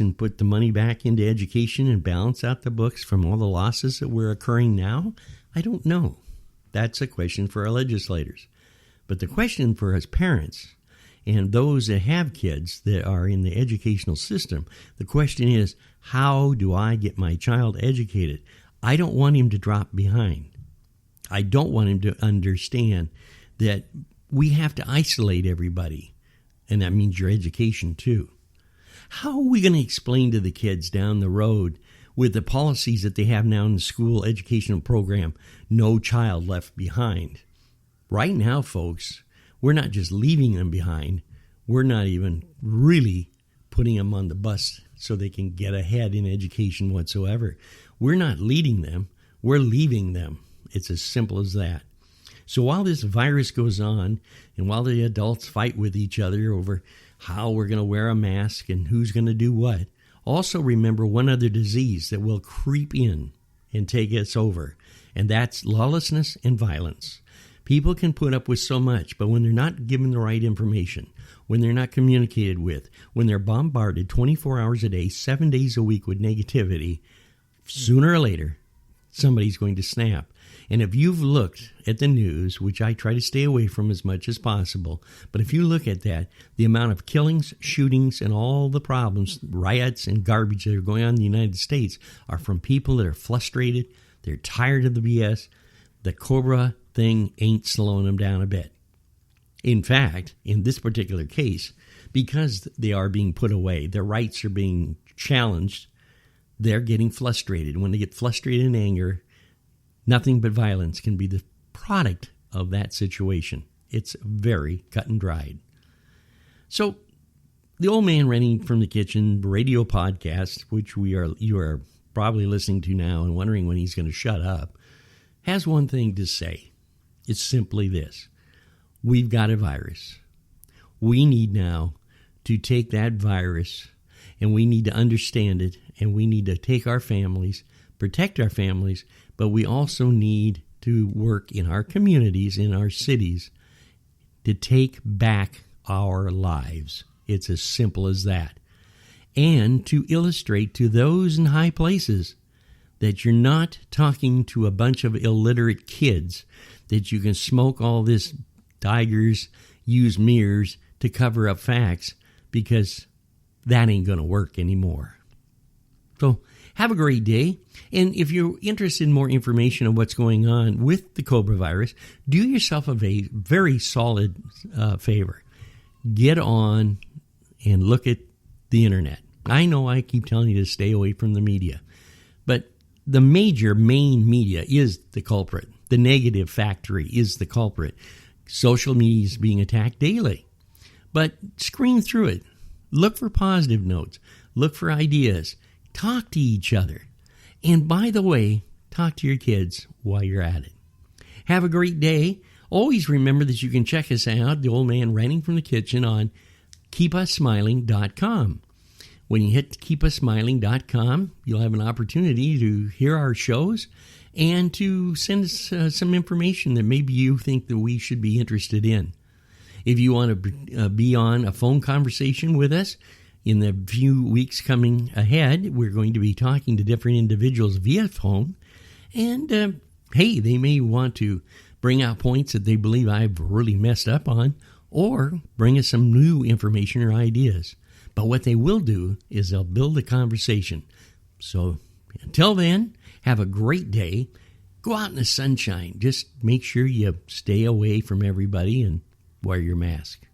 and put the money back into education and balance out the books from all the losses that were occurring now? I don't know. That's a question for our legislators. But the question for us parents and those that have kids that are in the educational system, the question is, how do I get my child educated? I don't want him to drop behind. I don't want him to understand that we have to isolate everybody, and that means your education too. How are we going to explain to the kids down the road with the policies that they have now in the school educational program, no child left behind? Right now, folks, we're not just leaving them behind. We're not even really putting them on the bus so they can get ahead in education whatsoever. We're not leading them. We're leaving them. It's as simple as that. So while this virus goes on, and while the adults fight with each other over how we're going to wear a mask and who's going to do what, also remember one other disease that will creep in and take us over, and that's lawlessness and violence. People can put up with so much, but when they're not given the right information, when they're not communicated with, when they're bombarded 24 hours a day, 7 days a week with negativity, sooner or later, somebody's going to snap. And if you've looked at the news, which I try to stay away from as much as possible, but if you look at that, the amount of killings, shootings, and all the problems, riots, and garbage that are going on in the United States are from people that are frustrated, they're tired of the BS. The Cobra thing ain't slowing them down a bit. In fact, in this particular case, because they are being put away, their rights are being challenged, they're getting frustrated. When they get frustrated and anger, nothing but violence can be the product of that situation. It's very cut and dried. So, the Old Man Renting from the Kitchen radio podcast, which you are probably listening to now and wondering when he's going to shut up, has one thing to say. It's simply this. We've got a virus. We need now to take that virus and we need to understand it, and we need to take our families, protect our families, but we also need to work in our communities, in our cities, to take back our lives. It's as simple as that. And to illustrate to those in high places that you're not talking to a bunch of illiterate kids, that you can smoke all this tigers, use mirrors to cover up facts, because that ain't going to work anymore. So have a great day. And if you're interested in more information on what's going on with the Cobra virus, do yourself a very solid favor. Get on and look at the internet. I know I keep telling you to stay away from the media, but the main media is the culprit. The negative factory is the culprit. Social media is being attacked daily. But screen through it. Look for positive notes. Look for ideas. Talk to each other. And by the way, talk to your kids while you're at it. Have a great day. Always remember that you can check us out, The Old Man Renting from the Kitchen, on keepussmiling.com. When you hit keepussmiling.com, you'll have an opportunity to hear our shows and to send us some information that maybe you think that we should be interested in. If you want to be on a phone conversation with us in the few weeks coming ahead, we're going to be talking to different individuals via phone. And, hey, they may want to bring out points that they believe I've really messed up on, or bring us some new information or ideas. But what they will do is they'll build a conversation. So until then, have a great day. Go out in the sunshine. Just make sure you stay away from everybody and wear your mask.